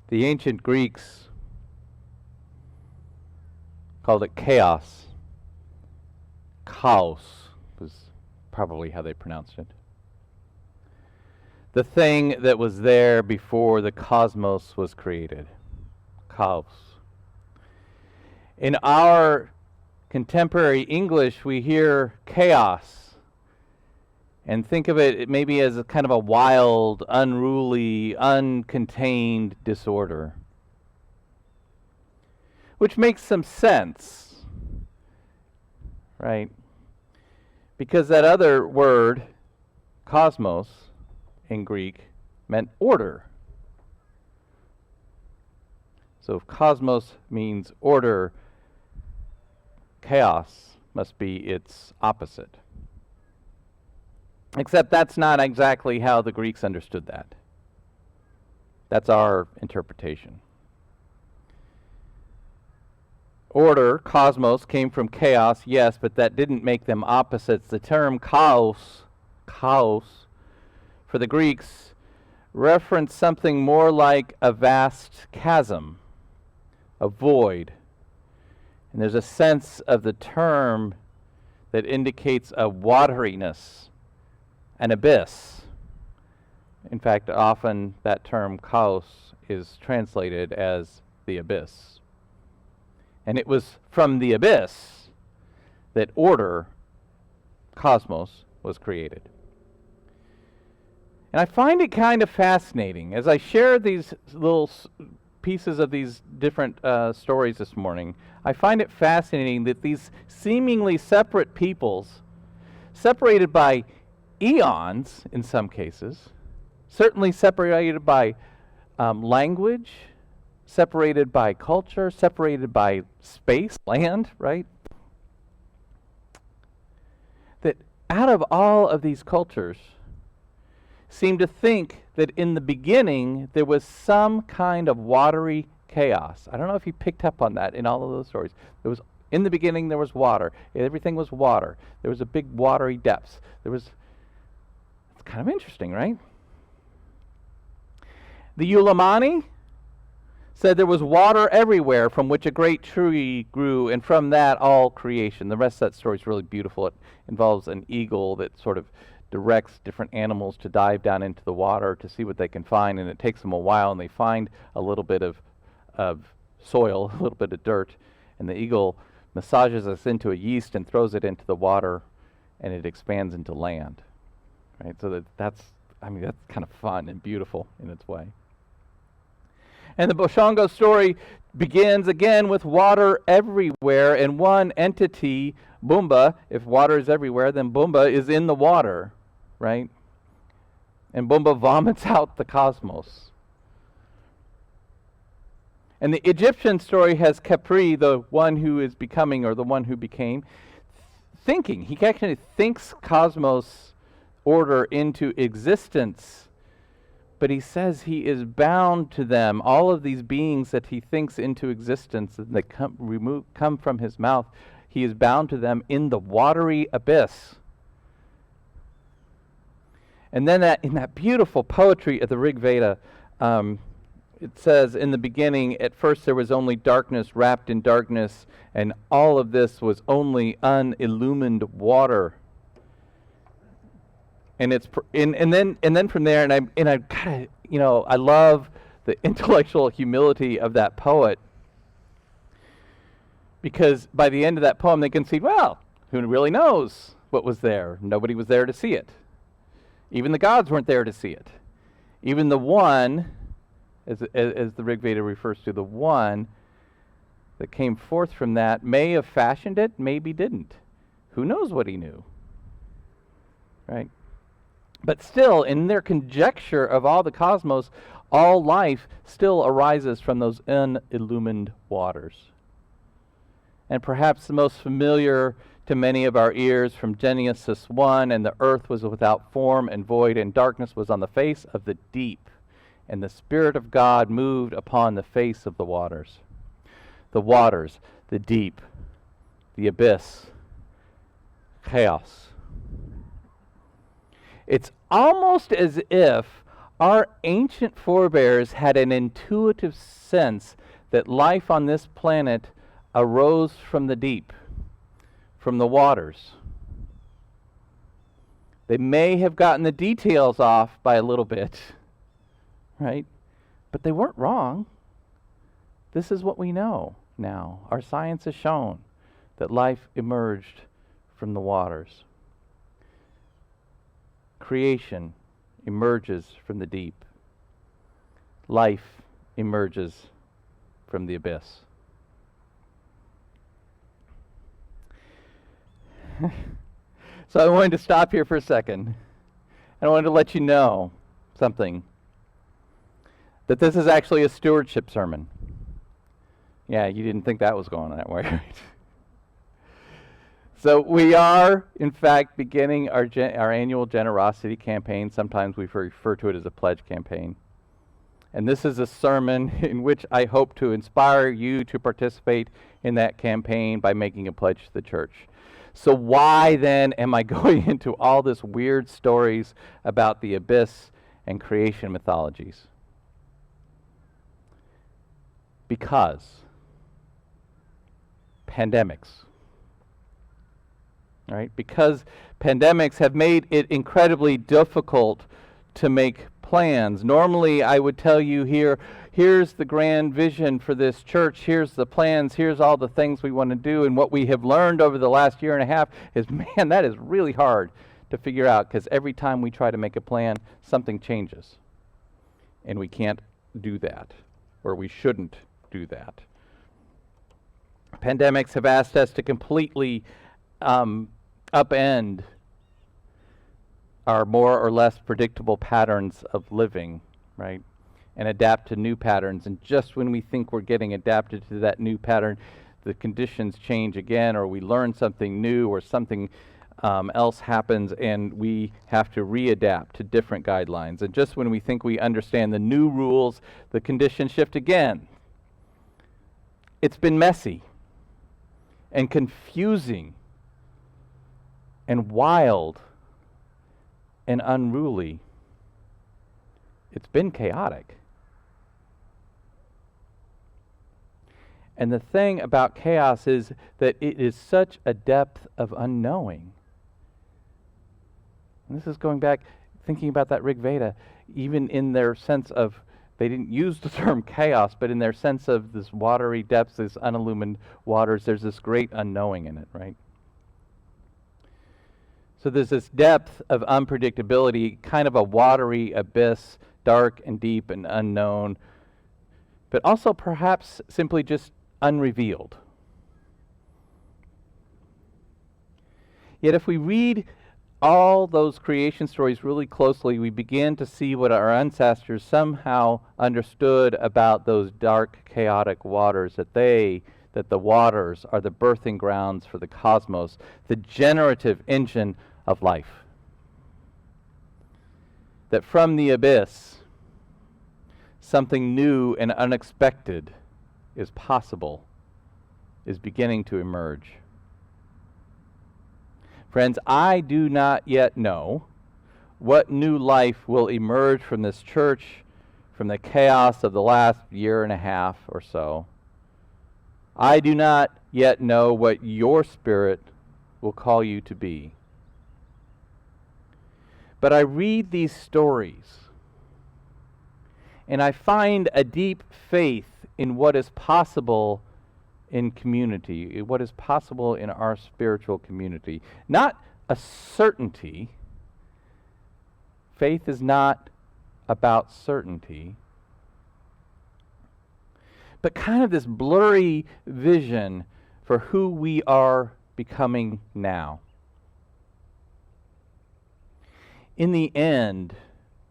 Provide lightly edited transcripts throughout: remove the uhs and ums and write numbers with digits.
The ancient Greeks called it chaos. Chaos was probably how they pronounced it. The thing that was there before the cosmos was created. Chaos. In our contemporary English, we hear chaos and think of it maybe as a kind of a wild, unruly, uncontained disorder, which makes some sense, right? Because that other word, cosmos, in Greek, meant order. So if cosmos means order, chaos must be its opposite. Except that's not exactly how the Greeks understood that. That's our interpretation. Order, cosmos, came from chaos, yes, but that didn't make them opposites. The term chaos, for the Greeks, referenced something more like a vast chasm, a void. And there's a sense of the term that indicates a wateriness, an abyss. In fact, often that term chaos is translated as the abyss. And it was from the abyss that order, cosmos, was created. And I find it kind of fascinating. As I share these little pieces of these different stories this morning, I find it fascinating that these seemingly separate peoples, separated by eons in some cases, certainly separated by language, separated by culture, separated by space, land, right? That out of all of these cultures, seem to think that in the beginning there was some kind of watery chaos. I don't know if you picked up on that in all of those stories. In the beginning there was water. Everything was water. There was a big watery depths. It's kind of interesting, right? The Ulamani said there was water everywhere from which a great tree grew, and from that all creation. The rest of that story is really beautiful. It involves an eagle that sort of directs different animals to dive down into the water to see what they can find, and it takes them a while, and they find a little bit of soil, a little bit of dirt, and the eagle massages us into a yeast and throws it into the water, and it expands into land. Right? So that's kind of fun and beautiful in its way. And the Boshongo story begins again with water everywhere, and one entity, Bumba. If water is everywhere, then Bumba is in the water, right? And Bumba vomits out the cosmos. And the Egyptian story has Khepri, the one who is becoming, or the one who became, thinking. He actually thinks cosmos order into existence, but he says he is bound to them. All of these beings that he thinks into existence, and that come from his mouth, he is bound to them in the watery abyss. And then in that beautiful poetry of the Rig Veda, it says, in the beginning, at first there was only darkness wrapped in darkness, and all of this was only unillumined water. And then from there, and I kind of, I love the intellectual humility of that poet, because by the end of that poem they concede, well, who really knows what was there? Nobody was there to see it. Even the gods weren't there to see it. Even the one, as the Rig Veda refers to, the one that came forth from that may have fashioned it, maybe didn't. Who knows what he knew? Right? But still, in their conjecture of all the cosmos, all life still arises from those unillumined waters. And perhaps the most familiar to many of our ears from Genesis 1, and the earth was without form and void, and darkness was on the face of the deep, and the Spirit of God moved upon the face of the waters. The waters, the deep, the abyss, chaos. It's almost as if our ancient forebears had an intuitive sense that life on this planet arose from the deep, from the waters. They may have gotten the details off by a little bit, right? But they weren't wrong. This is what we know now. Our science has shown that life emerged from the waters. Creation emerges from the deep. Life emerges from the abyss. So I wanted to stop here for a second. And I wanted to let you know something. That this is actually a stewardship sermon. Yeah, you didn't think that was going that way, right? So we are, in fact, beginning our annual generosity campaign. Sometimes we refer to it as a pledge campaign. And this is a sermon in which I hope to inspire you to participate in that campaign by making a pledge to the church. So why then am I going into all this weird stories about the abyss and creation mythologies? Because pandemics. Right? Because pandemics have made it incredibly difficult to make plans. Normally, I would tell you here's the grand vision for this church, here's the plans, here's all the things we want to do, and what we have learned over the last year and a half is, man, that is really hard to figure out, because every time we try to make a plan, something changes. And we can't do that, or we shouldn't do that. Pandemics have asked us to completely upend our more or less predictable patterns of living, right? And adapt to new patterns. And just when we think we're getting adapted to that new pattern, the conditions change again, or we learn something new, or something else happens, and we have to readapt to different guidelines. And just when we think we understand the new rules, the conditions shift again. It's been messy and confusing and wild and unruly. It's been chaotic. And the thing about chaos is that it is such a depth of unknowing. And this is going back, thinking about that Rig Veda, even in their sense of, they didn't use the term chaos, but in their sense of this watery depths, this unillumined waters, there's this great unknowing in it, right? So there's this depth of unpredictability, kind of a watery abyss, dark and deep and unknown, but also perhaps simply just unrevealed. Yet if we read all those creation stories really closely, we begin to see what our ancestors somehow understood about those dark, chaotic waters, that the waters are the birthing grounds for the cosmos, the generative engine of life. That from the abyss, something new and unexpected is possible, is beginning to emerge. Friends, I do not yet know what new life will emerge from this church, from the chaos of the last year and a half or so. I do not yet know what your spirit will call you to be. But I read these stories, and I find a deep faith in what is possible in community, what is possible in our spiritual community. Not a certainty. Faith is not about certainty, but kind of this blurry vision for who we are becoming now. In the end,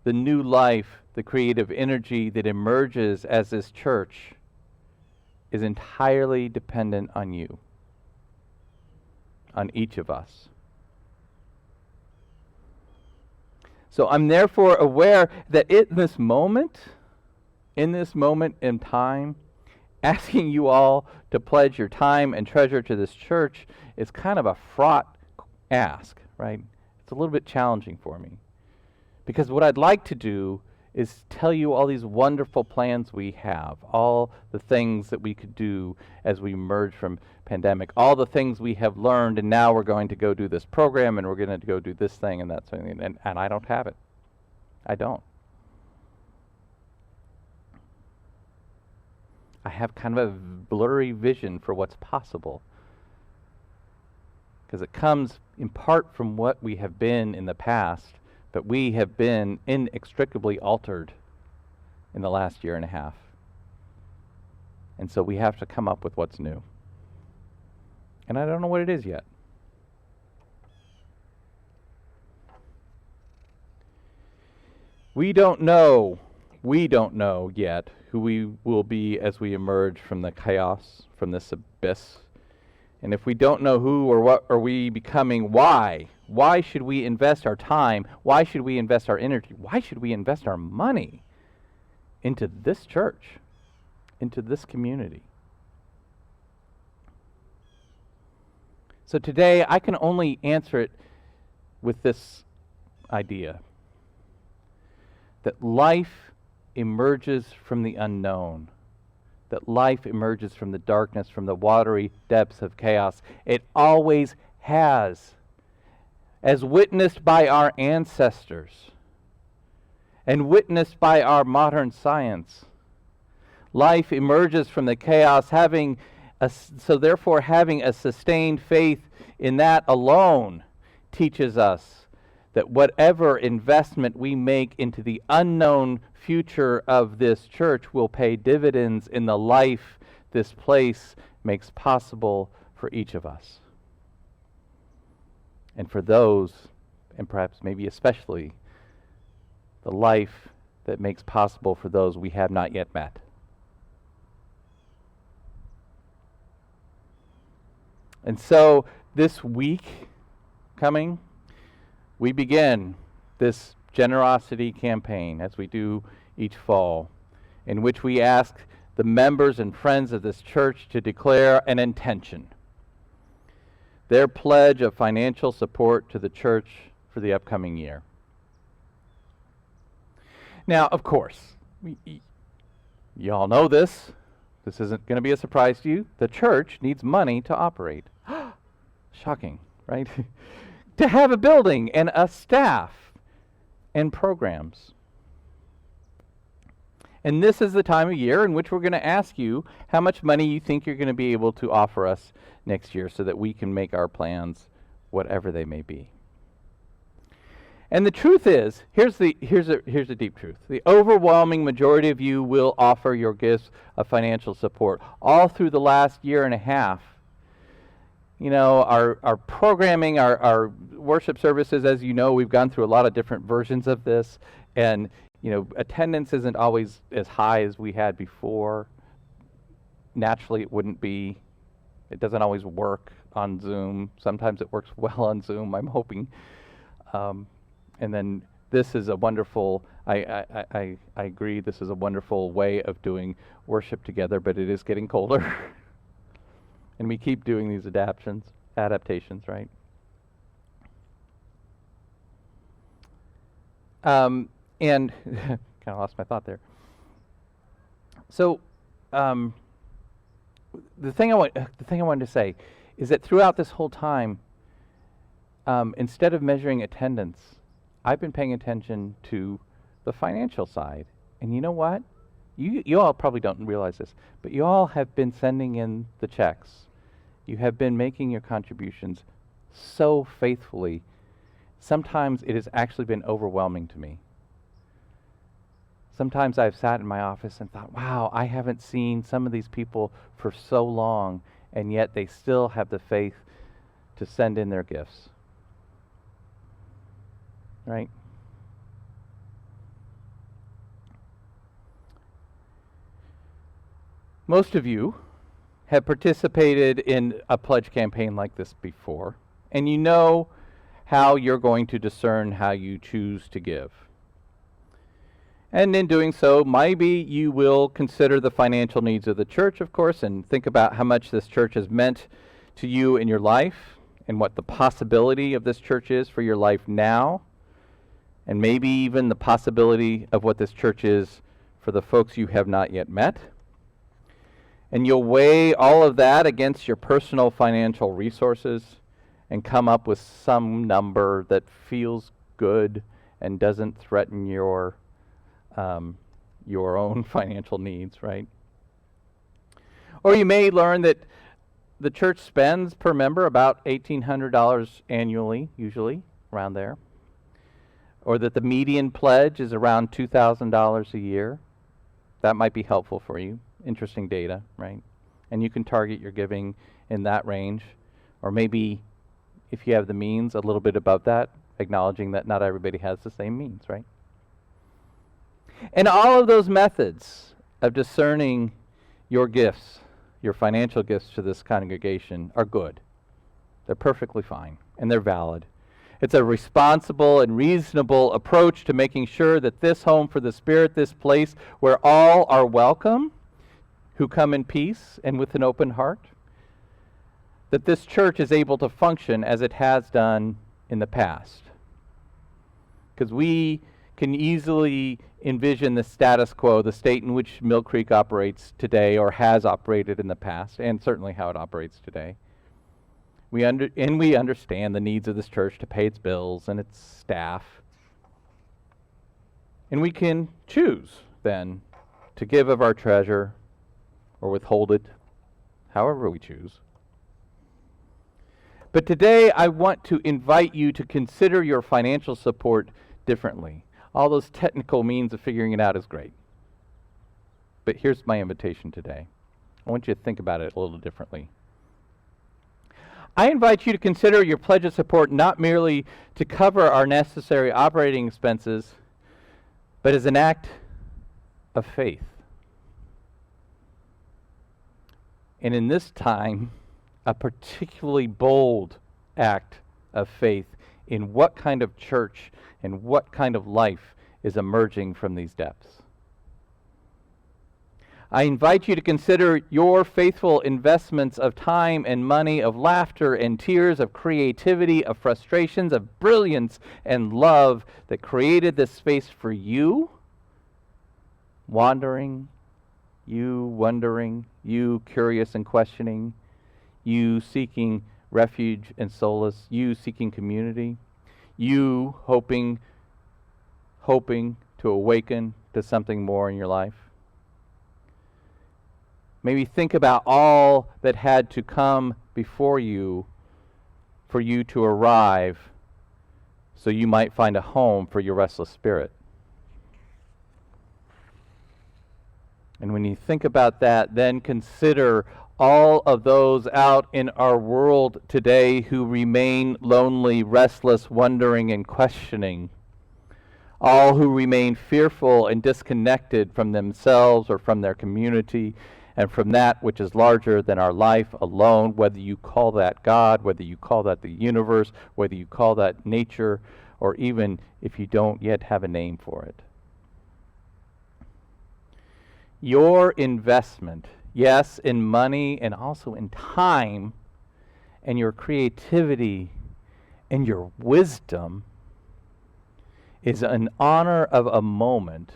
the new life, the creative energy that emerges as this church is entirely dependent on you, on each of us. So I'm therefore aware that in this moment in time, asking you all to pledge your time and treasure to this church is kind of a fraught ask, right? It's a little bit challenging for me. Because what I'd like to do is tell you all these wonderful plans we have, all the things that we could do as we emerge from pandemic, all the things we have learned, and now we're going to go do this program, and we're going to go do this thing and that thing, and I don't have it. I don't. I have kind of a blurry vision for what's possible, because it comes in part from what we have been in the past, but we have been inextricably altered in the last year and a half. And so we have to come up with what's new. And I don't know what it is yet. We don't know yet who we will be as we emerge from the chaos, from this abyss. And if we don't know who or what are we becoming, why? Why should we invest our time? Why should we invest our energy? Why should we invest our money into this church, into this community? So today, I can only answer it with this idea that life emerges from the unknown, that life emerges from the darkness, from the watery depths of chaos. It always has, as witnessed by our ancestors and witnessed by our modern science. Life emerges from the chaos, so therefore having a sustained faith in that alone teaches us that whatever investment we make into the unknown future of this church will pay dividends in the life this place makes possible for each of us. And for those, and perhaps maybe especially, the life that makes possible for those we have not yet met. And so this week coming, we begin this generosity campaign, as we do each fall, in which we ask the members and friends of this church to declare an intention, their pledge of financial support to the church for the upcoming year. Now, of course, you all know this. This isn't going to be a surprise to you. The church needs money to operate. Shocking, right? To have a building and a staff and programs. And this is the time of year in which we're going to ask you how much money you think you're going to be able to offer us next year so that we can make our plans whatever they may be. And the truth is, here's a deep truth. The overwhelming majority of you will offer your gifts of financial support. All through the last year and a half, you know, our programming, our worship services, as you know, we've gone through a lot of different versions of this, and you know, attendance isn't always as high as we had before. Naturally, it wouldn't be. It doesn't always work on Zoom. Sometimes it works well on Zoom, I'm hoping. And then this is a wonderful, I agree, this is a wonderful way of doing worship together, but it is getting colder. And we keep doing these adaptations, right? And kind of lost my thought there. So, the thing I wanted to say is that throughout this whole time, instead of measuring attendance, I've been paying attention to the financial side. And you know what? You all probably don't realize this, but you all have been sending in the checks. You have been making your contributions so faithfully. Sometimes it has actually been overwhelming to me. Sometimes I've sat in my office and thought, wow, I haven't seen some of these people for so long, and yet they still have the faith to send in their gifts. Right? Most of you have participated in a pledge campaign like this before, and you know how you're going to discern how you choose to give. And in doing so, maybe you will consider the financial needs of the church, of course, and think about how much this church has meant to you in your life and what the possibility of this church is for your life now. and maybe even the possibility of what this church is for the folks you have not yet met. And you'll weigh all of that against your personal financial resources and come up with some number that feels good and doesn't threaten your own financial needs, right? Or you may learn that the church spends per member about $1,800 annually, usually, around there. Or that the median pledge is around $2,000 a year. That might be helpful for you. Interesting data, right? And you can target your giving in that range. Or maybe, if you have the means, a little bit above that, acknowledging that not everybody has the same means, right? And all of those methods of discerning your gifts, your financial gifts to this congregation, are good. They're perfectly fine, and they're valid. It's a responsible and reasonable approach to making sure that this home for the Spirit, this place where all are welcome, who come in peace and with an open heart, that this church is able to function as it has done in the past. Because we can easily envision the status quo, the state in which Mill Creek operates today or has operated in the past, and certainly how it operates today. We understand the needs of this church to pay its bills and its staff. And we can choose, then, to give of our treasure or withhold it, however we choose. But today I want to invite you to consider your financial support differently. All those technical means of figuring it out is great. But here's my invitation today. I want you to think about it a little differently. I invite you to consider your pledge of support not merely to cover our necessary operating expenses, but as an act of faith. And in this time, a particularly bold act of faith in what kind of church and what kind of life is emerging from these depths. I invite you to consider your faithful investments of time and money, of laughter and tears, of creativity, of frustrations, of brilliance and love that created this space for you, wandering, you wondering, you curious and questioning, you seeking refuge and solace, you seeking community, you hoping to awaken to something more in your life. Maybe think about all that had to come before you for you to arrive so you might find a home for your restless spirit. And when you think about that, then consider all of those out in our world today who remain lonely, restless, wondering, and questioning. All who remain fearful and disconnected from themselves or from their community and from that which is larger than our life alone, whether you call that God, whether you call that the universe, whether you call that nature, or even if you don't yet have a name for it. Your investment, yes, in money and also in time, and your creativity and your wisdom is in honor of a moment,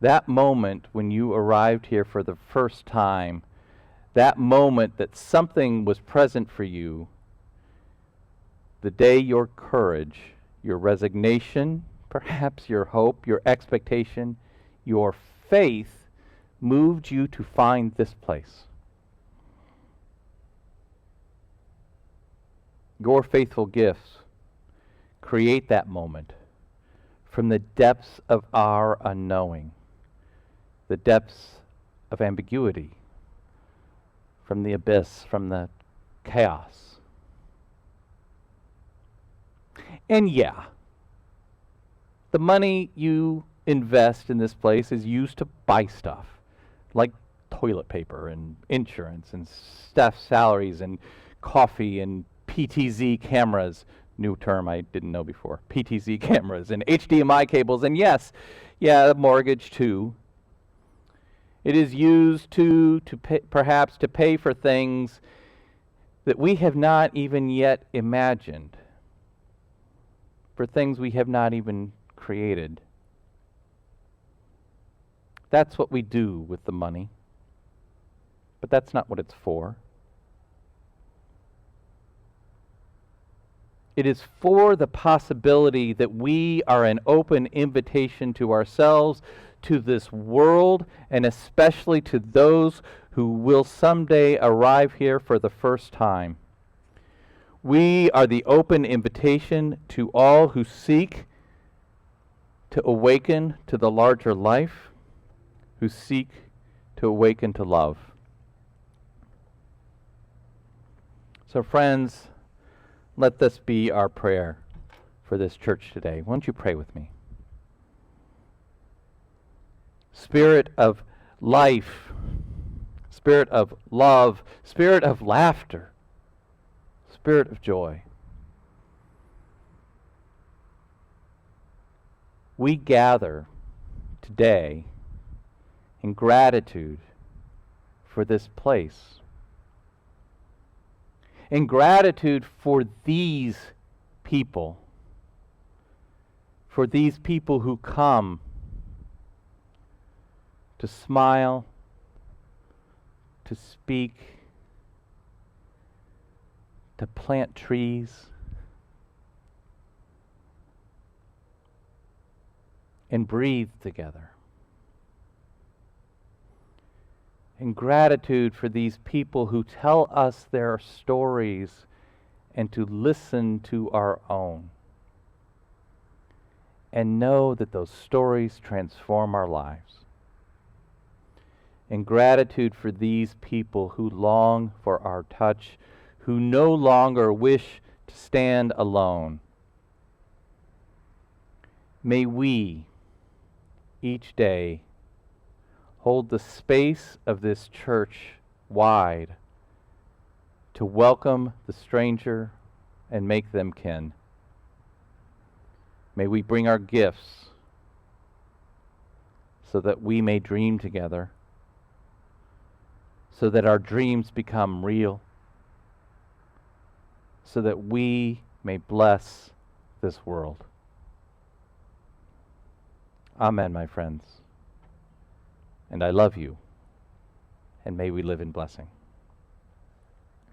that moment when you arrived here for the first time, that moment that something was present for you, the day your courage, your resignation, perhaps your hope, your expectation, your faith moved you to find this place. Your faithful gifts create that moment from the depths of our unknowing, the depths of ambiguity, from the abyss, from the chaos. And yeah, the money you invest in this place is used to buy stuff, like toilet paper and insurance and staff salaries and coffee and PTZ cameras, new term I didn't know before, PTZ cameras and HDMI cables, and yes, a mortgage too. It is used to pay, perhaps to pay for things that we have not even yet imagined, for things we have not even created. That's what we do with the money. But that's not what it's for. It is for the possibility that we are an open invitation to ourselves, to this world, and especially to those who will someday arrive here for the first time. We are the open invitation to all who seek to awaken to the larger life, who seek to awaken to love. So friends, let this be our prayer for this church today. Won't you pray with me? Spirit of life, Spirit of love, Spirit of laughter, Spirit of joy. We gather today in gratitude for this place, in gratitude for these people who come to smile, to speak, to plant trees, and breathe together. In gratitude for these people who tell us their stories and to listen to our own. And know that those stories transform our lives. In gratitude for these people who long for our touch, who no longer wish to stand alone. May we, each day, hold the space of this church wide to welcome the stranger and make them kin. May we bring our gifts so that we may dream together, so that our dreams become real, so that we may bless this world. Amen, my friends. And I love you, and may we live in blessing.